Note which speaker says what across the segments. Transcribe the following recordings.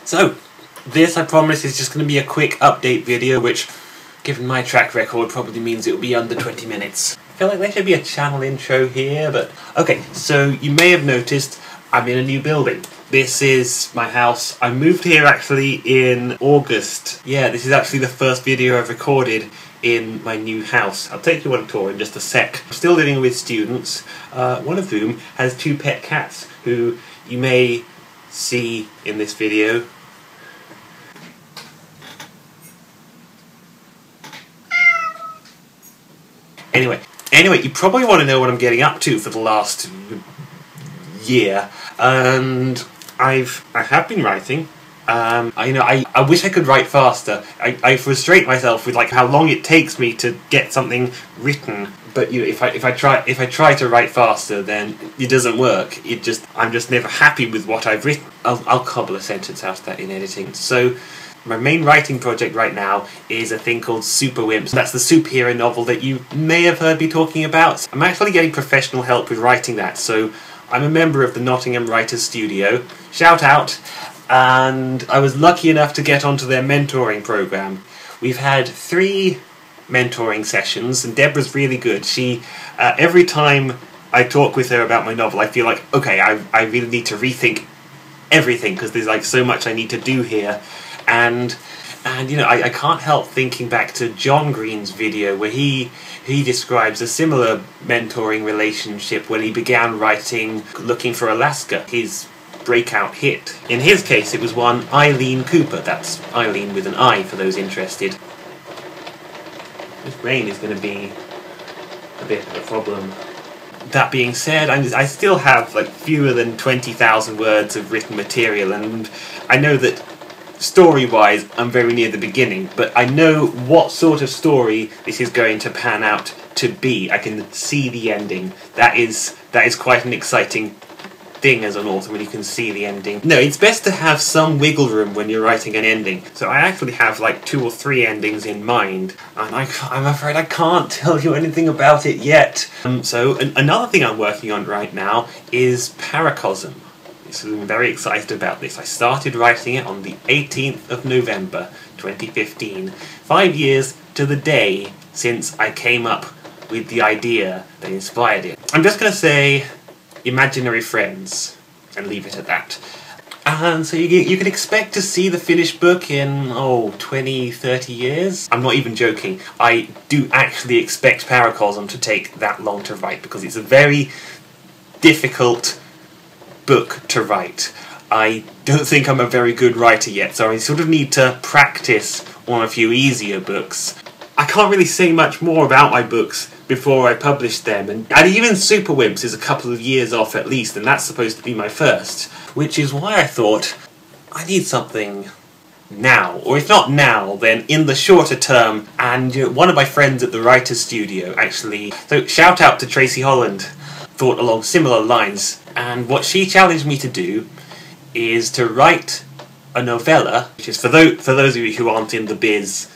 Speaker 1: So, this, I promise, is just going to be a quick update video, which, given my track record, probably means it will be under 20 minutes. I feel like there should be a channel intro here, but... Okay, so you may have noticed I'm in a new building. This is my house. I moved here actually in August. Yeah, this is actually the first video I've recorded in my new house. I'll take you on a tour in just a sec. I'm still living with students, one of whom has 2 pet cats, who you may see in this video. Anyway, you probably want to know what I'm getting up to for the last year, and I have been writing. I wish I could write faster. I frustrate myself with like how long it takes me to get something written. But you know, if I try to write faster, then it doesn't work. I'm just never happy with what I've written. I'll cobble a sentence out of that in editing. So my main writing project right now is a thing called Super Wimps. That's the superhero novel that you may have heard me talking about. I'm actually getting professional help with writing that. So I'm a member of the Nottingham Writers Studio. Shout out! And I was lucky enough to get onto their mentoring program. We've had 3 mentoring sessions, and Deborah's really good. She, every time I talk with her about my novel, I feel like, okay, I really need to rethink everything, because there's like so much I need to do here. And you know, I can't help thinking back to John Green's video where he describes a similar mentoring relationship when he began writing Looking for Alaska, his breakout hit. In his case, it was one Ilene Cooper. That's Eileen with an I for those interested. This rain is going to be a bit of a problem. That being said, I still have like fewer than 20,000 words of written material, and I know that story-wise I'm very near the beginning, but I know what sort of story this is going to pan out to be. I can see the ending. That is quite an exciting thing as an author, when you can see the ending. No, it's best to have some wiggle room when you're writing an ending. So I actually have like 2 or 3 endings in mind, and I'm afraid I can't tell you anything about it yet. Another thing I'm working on right now is Paracosm. So I'm very excited about this. I started writing it on the 18th of November 2015. 5 years to the day since I came up with the idea that inspired it. I'm just going to say imaginary friends and leave it at that. And so you can expect to see the finished book in, 20, 30 years? I'm not even joking. I do actually expect Paracosm to take that long to write, because it's a very difficult book to write. I don't think I'm a very good writer yet, so I sort of need to practice on a few easier books. I can't really say much more about my books before I publish them, and even Super Wimps is a couple of years off at least, and that's supposed to be my first, which is why I thought I need something now, or if not now, then in the shorter term. And you know, one of my friends at the Writers Studio actually, so shout out to Tracy Holland, thought along similar lines, and what she challenged me to do is to write a novella, which is, for those of you who aren't in the biz,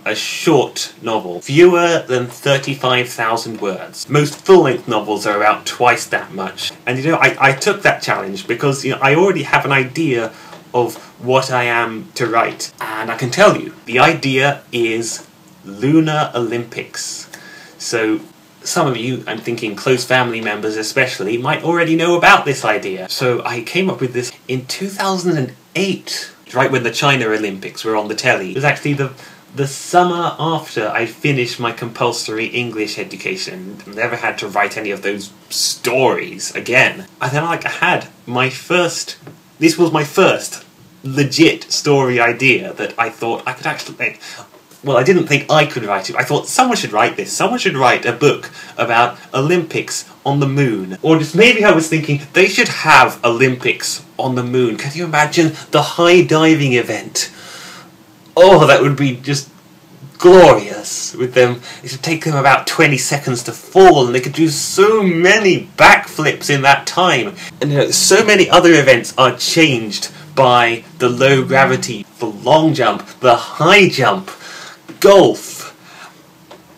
Speaker 1: a short novel, fewer than 35,000 words. Most full-length novels are about twice that much. And you know, I took that challenge because you know, I already have an idea of what I am to write. And I can tell you, the idea is Lunar Olympics. So some of you, I'm thinking close family members especially, might already know about this idea. So I came up with this in 2008, right when the China Olympics were on the telly. It was actually the summer after I finished my compulsory English education. Never had to write any of those stories again. And then I had my first... This was my first legit story idea that I thought I could actually make. Well, I didn't think I could write it. I thought someone should write this. Someone should write a book about Olympics on the moon. Or just maybe I was thinking they should have Olympics on the moon. Can you imagine the high diving event? Oh, that would be just glorious with them. It would take them about 20 seconds to fall, and they could do so many backflips in that time. And you know, so many other events are changed by the low gravity, the long jump, the high jump, golf.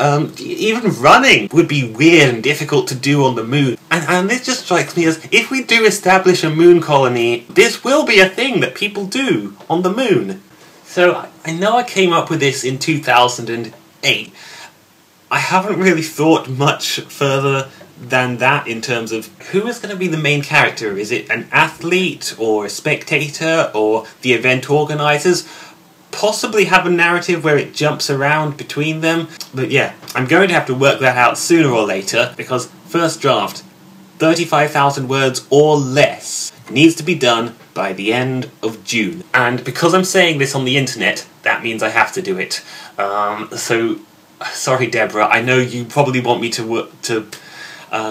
Speaker 1: Even running would be weird and difficult to do on the moon. And this just strikes me as, if we do establish a moon colony, this will be a thing that people do on the moon. So I know I came up with this in 2008. I haven't really thought much further than that in terms of who is going to be the main character. Is it an athlete or a spectator or the event organisers? Possibly have a narrative where it jumps around between them. But yeah, I'm going to have to work that out sooner or later, because first draft, 35,000 words or less, needs to be done by the end of June. And because I'm saying this on the internet, that means I have to do it. So, sorry Deborah, I know you probably want me to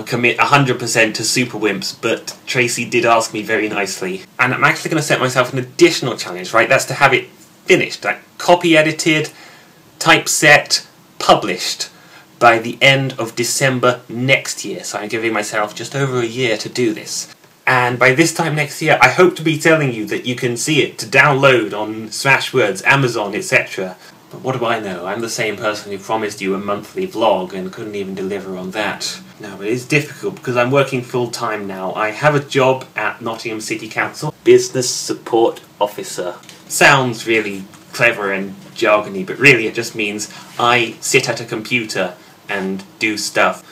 Speaker 1: commit 100% to Super Wimps, but Tracy did ask me very nicely. And I'm actually going to set myself an additional challenge, right? That's to have it finished, like copy edited, typeset, published by the end of December next year. So I'm giving myself just over a year to do this. And by this time next year, I hope to be telling you that you can see it to download on Smashwords, Amazon, etc. But what do I know? I'm the same person who promised you a monthly vlog and couldn't even deliver on that. No, but it's difficult because I'm working full-time now. I have a job at Nottingham City Council, Business Support Officer. Sounds really clever and jargony, but really it just means I sit at a computer and do stuff.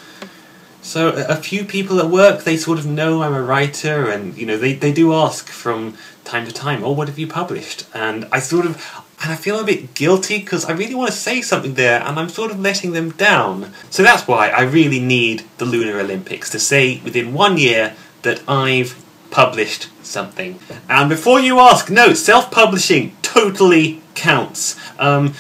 Speaker 1: So a few people at work, they sort of know I'm a writer, and you know, they do ask from time to time, oh, what have you published? And I feel a bit guilty because I really want to say something there and I'm sort of letting them down. So that's why I really need the Lunar Olympics to say within 1 year that I've published something. And before you ask, no, self-publishing totally counts. And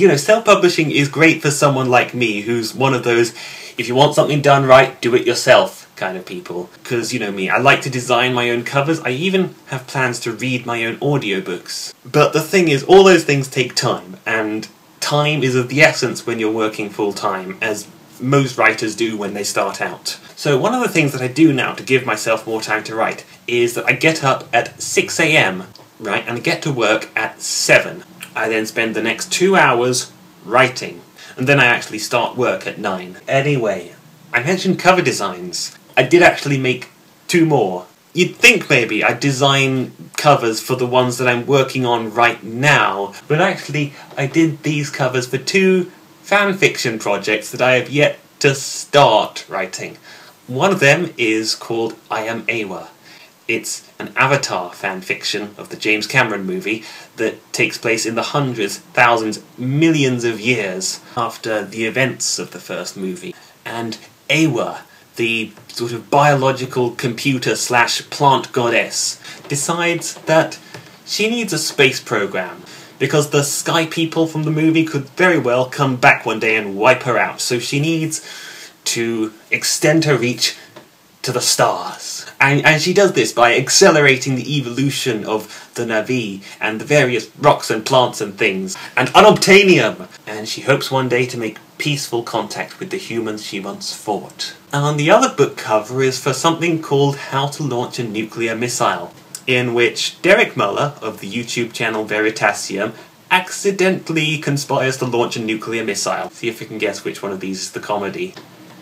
Speaker 1: you know, self-publishing is great for someone like me, who's one of those, if you want something done right, do it yourself kind of people. Because, you know me, I like to design my own covers. I even have plans to read my own audiobooks. But the thing is, all those things take time, and time is of the essence when you're working full-time, as most writers do when they start out. So one of the things that I do now to give myself more time to write is that I get up at 6 AM, right, and I get to work at 7. I then spend the next 2 hours writing, and then I actually start work at 9. Anyway, I mentioned cover designs. I did actually make 2 more. You'd think maybe I'd design covers for the ones that I'm working on right now, but actually I did these covers for 2 fanfiction projects that I have yet to start writing. One of them is called I Am Awa. It's an Avatar fanfiction of the James Cameron movie that takes place in the hundreds, thousands, millions of years after the events of the first movie. And Awa, the sort of biological computer/plant goddess, decides that she needs a space program, because the sky people from the movie could very well come back one day and wipe her out, so she needs to extend her reach to the stars. And she does this by accelerating the evolution of the Na'vi and the various rocks and plants and things, and unobtainium! And she hopes one day to make peaceful contact with the humans she once fought. And the other book cover is for something called How to Launch a Nuclear Missile, in which Derek Muller of the YouTube channel Veritasium accidentally conspires to launch a nuclear missile. See if you can guess which one of these is the comedy.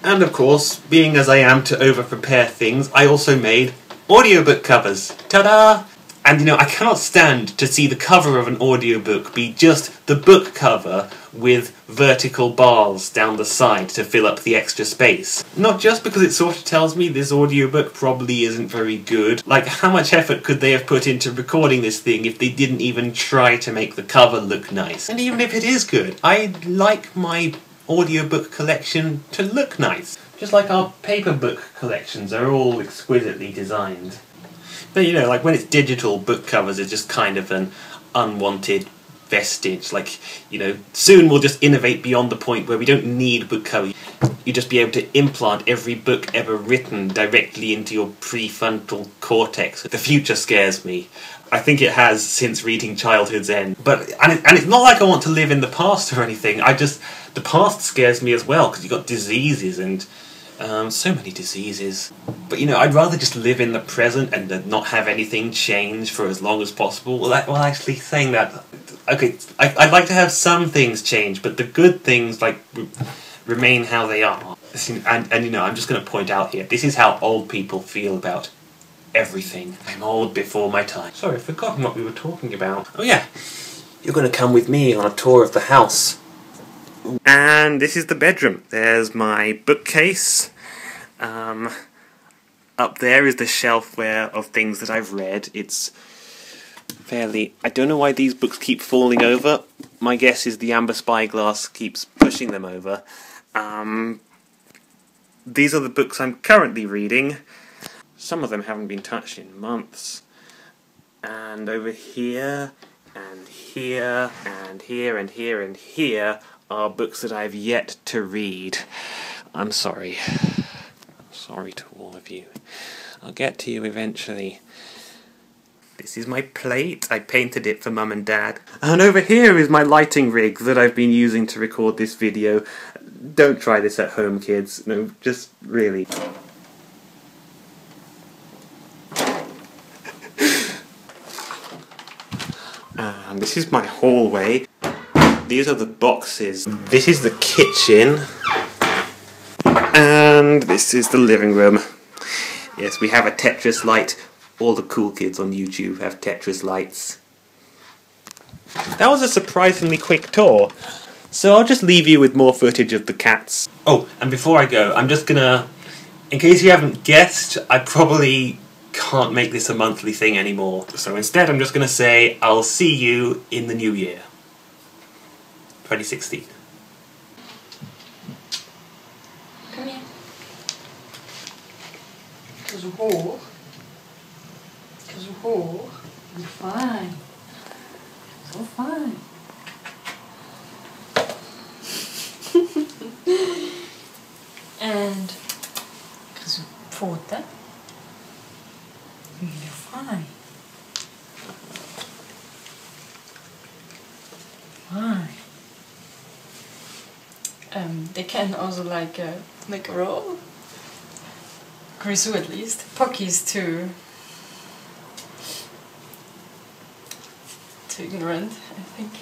Speaker 1: And of course, being as I am to over-prepare things, I also made audiobook covers. Ta-da! And you know, I cannot stand to see the cover of an audiobook be just the book cover with vertical bars down the side to fill up the extra space. Not just because it sort of tells me this audiobook probably isn't very good. Like, how much effort could they have put into recording this thing if they didn't even try to make the cover look nice? And even if it is good, I like my audiobook collection to look nice. Just like our paper book collections are all exquisitely designed. But you know, like when it's digital, book covers are just kind of an unwanted vestige. Like, you know, soon we'll just innovate beyond the point where we don't need book covers. You just be able to implant every book ever written directly into your prefrontal cortex. The future scares me. I think it has since reading Childhood's End. And it's not like I want to live in the past or anything. The past scares me as well, because you've got diseases and so many diseases. But you know, I'd rather just live in the present and not have anything change for as long as possible. Well, actually, saying that, Okay, I'd like to have some things change, but the good things, like, remain how they are. And you know, I'm just going to point out here, this is how old people feel about everything. I'm old before my time. Sorry, I've forgotten what we were talking about. Oh yeah, you're going to come with me on a tour of the house. And this is the bedroom. There's my bookcase. Up there is the shelfware of things that I've read. It's fairly... I don't know why these books keep falling over. My guess is the amber spyglass keeps pushing them over. These are the books I'm currently reading. Some of them haven't been touched in months. And over here, and here, and here, and here, and here are books that I've yet to read. I'm sorry. I'm sorry to all of you. I'll get to you eventually. This is my plate. I painted it for Mum and Dad. And over here is my lighting rig that I've been using to record this video. Don't try this at home, kids. No, just really. And this is my hallway. These are the boxes. This is the kitchen. And this is the living room. Yes, we have a Tetris light. All the cool kids on YouTube have Tetris lights. That was a surprisingly quick tour. So I'll just leave you with more footage of the cats. Oh, and before I go, I'm just gonna... In case you haven't guessed, I probably can't make this a monthly thing anymore. So instead I'm just gonna say, I'll see you in the new year. 2016.
Speaker 2: Kom igen. Ska så hård. Ska så hård. You're fine. So fine. And ska så fota. You're fine. Fine. They can also like a roll. Grisou at least. Pocky's too ignorant, I think.